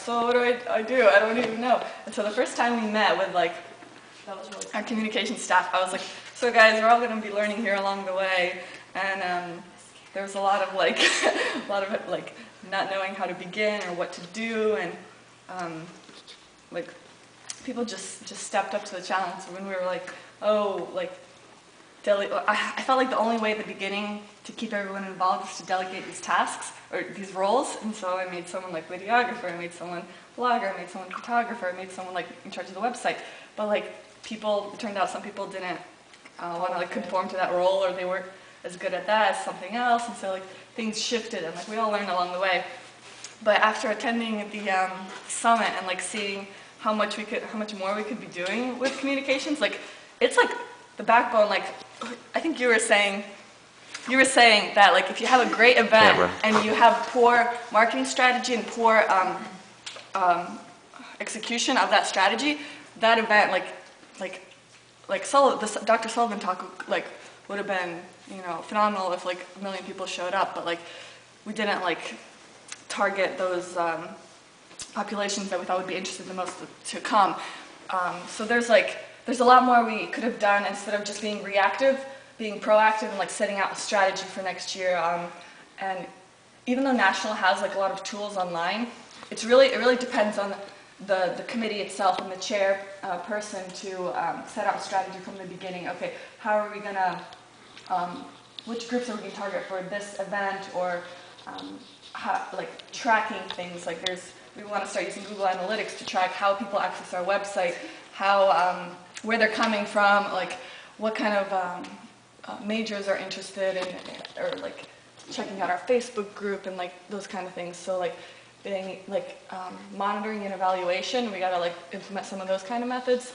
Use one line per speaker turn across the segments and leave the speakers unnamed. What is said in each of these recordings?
so what do I do? I don't even know. And so the first time we met with like our communication staff, I was like, so guys, we're all going to be learning here along the way. And there was a lot of like, not knowing how to begin or what to do, and like people just stepped up to the challenge. So when we were like, oh, like, I felt like the only way at the beginning to keep everyone involved is to delegate these tasks or these roles. And so I made someone like videographer, I made someone blogger, I made someone photographer, I made someone like in charge of the website. But like people, it turned out some people didn't want to like conform to that role, or they weren't as good at that as something else. And so like things shifted, and like we all learned along the way. But after attending the summit and like seeing how much more we could be doing with communications, like it's like the backbone. Like I think you were saying that like if you have a great event and you have poor marketing strategy and poor execution of that strategy, that event Dr. Sullivan talk like would have been, you know, phenomenal if like 1 million people showed up, but like we didn't like target those populations that we thought would be interested the most to come. So there's a lot more we could have done instead of just being reactive, being proactive and like setting out a strategy for next year. And even though National has like a lot of tools online, it really depends on the committee itself and the chair person to set out a strategy from the beginning. Okay, how are we gonna, which groups are we gonna target for this event, or like tracking things. Like we want to start using Google Analytics to track how people access our website, how where they're coming from, like what kind of majors are interested in, or like checking out our Facebook group and like those kind of things. So like being like monitoring and evaluation, we gotta like implement some of those kind of methods,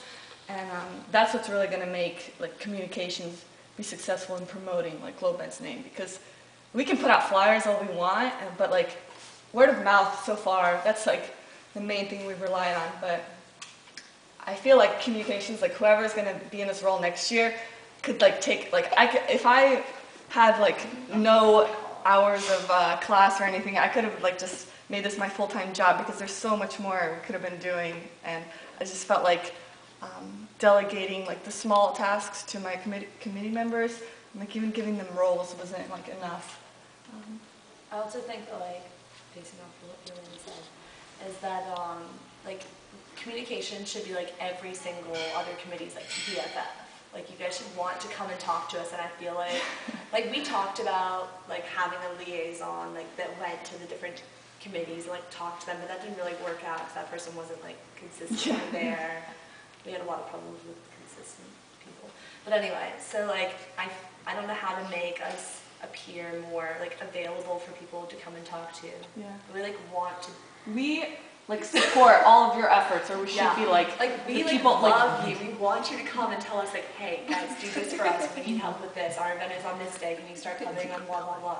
and that's what's really gonna make like communications be successful in promoting like GlobeMed's name, because we can put out flyers all we want, but like word of mouth so far, that's like the main thing we rely on. But I feel like communications, like whoever's gonna be in this role next year could like take, like if I had like no hours of class or anything, I could have like just made this my full-time job, because there's so much more we could have been doing. And I just felt like delegating like the small tasks to my committee members, and like even giving them roles wasn't like enough.
I also think that, like, basing off what Yelena said, is that like communication should be like every single other committee's like BFF. Like you guys should want to come and talk to us, and I feel like we talked about like having a liaison like that went to the different committees and like talked to them, but that didn't really work out because that person wasn't like consistently there. We had a lot of problems with consistent people. But anyway, so like I don't know how to make us appear more like available for people to come and talk to.
Yeah.
We like want to.
We like support all of your efforts, or we should be like
we like
people
love you. We want you to come and tell us like, hey guys, do this for us. We need help with this. Our event is on this day. Can you start coming on blah blah blah?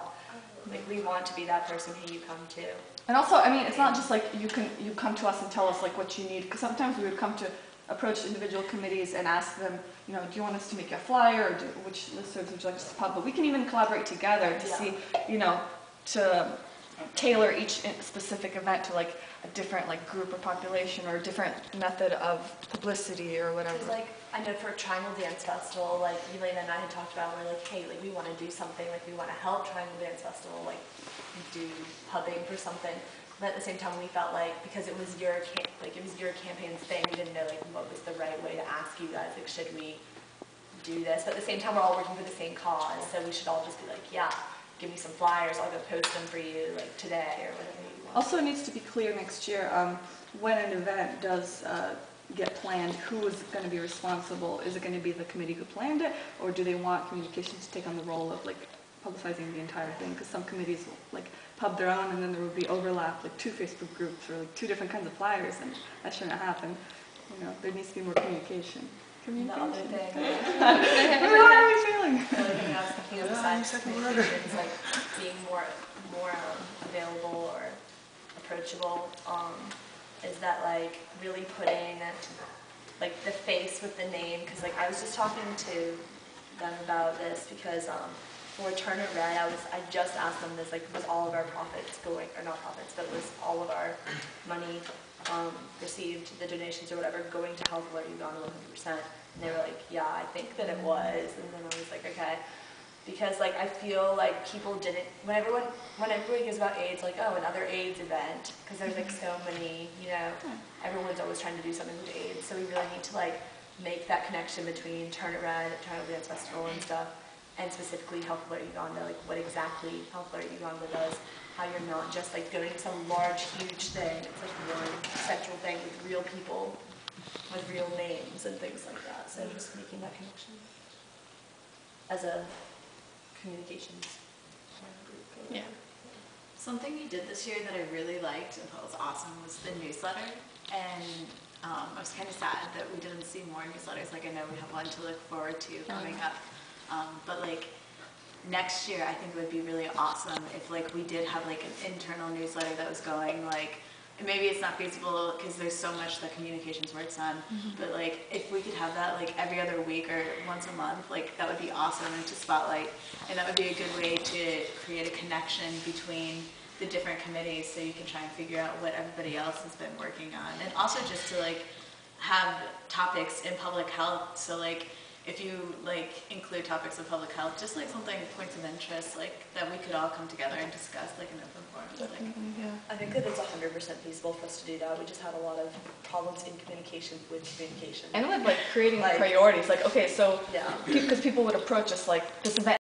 Like we want to be that person who you come to. And
also, I mean, it's not just like you come to us and tell us like what you need, because sometimes we would come to approach individual committees and ask them, you know, do you want us to make you a flyer, or which listservs would you like us to pub? But we can even collaborate together to see, you know, to tailor each specific event to like a different like group or population, or a different method of publicity or whatever.
Because like I know for Triangle Dance Festival, like Yelena and I had talked about, we're like, hey, like we want to do something, like we want to help Triangle Dance Festival, like do pubbing for something. But at the same time, we felt like because it was your campaign's thing, we didn't know like what was the right way to ask you guys, like should we do this? But at the same time, we're all working for the same cause, so we should all just be like, yeah, give me some flyers, I'll go post them for you like today or whatever you want.
Also, it needs to be clear next year when an event does get planned, who is going to be responsible? Is it going to be the committee who planned it, or do they want communications to take on the role of like publicizing the entire thing? Because some committees will like pub their own, and then there will be overlap, like 2 Facebook groups or like 2 different kinds of flyers, and that shouldn't happen. You know, there needs to be more communication.
The other thing,
how are we feeling?
The other thing I was thinking of besides communications, like being more available or approachable, is that like really putting like the face with the name. Because like I was just talking to them about this, because for Turn It Red, I just asked them this, like, was all of our profits going, or not profits, but was all of our money received, the donations or whatever, going to Health Alert Uganda 100%? And they were like, yeah, I think that it was. And then I was like, okay. Because, like, I feel like people didn't, when everybody hears about AIDS, like, oh, another AIDS event, because there's, like, so many, you know, everyone's always trying to do something with AIDS, so we really need to, like, make that connection between Turn It Red, Child Dance Festival and stuff, and specifically Health Alert Uganda, like, what exactly Health Alert Uganda does, how you're not just, like, doing some large, huge thing, it's, like, one central thing with real people, with real names and things like that, so just making that connection as a communications group.
Yeah.
Something you did this year that I really liked and thought was awesome was the newsletter. And I was kind of sad that we didn't see more newsletters. Like, I know we have one to look forward to coming up. But like next year, I think it would be really awesome if like we did have like an internal newsletter that was going like, and maybe it's not feasible because there's so much that communications works on, but like if we could have that like every other week or once a month, like that would be awesome and to spotlight, and that would be a good way to create a connection between the different committees so you can try and figure out what everybody else has been working on, and also just to like have topics in public health. So like if you like include topics of public health, just like something, points of interest, like that we could all come together and discuss like in open forums. Like,
Yeah.
I think that it's 100% feasible for us to do that. We just had a lot of problems in communication with communication.
And with like creating
Like-
priorities, like, okay, so,
Yeah.
because people would approach us like, this event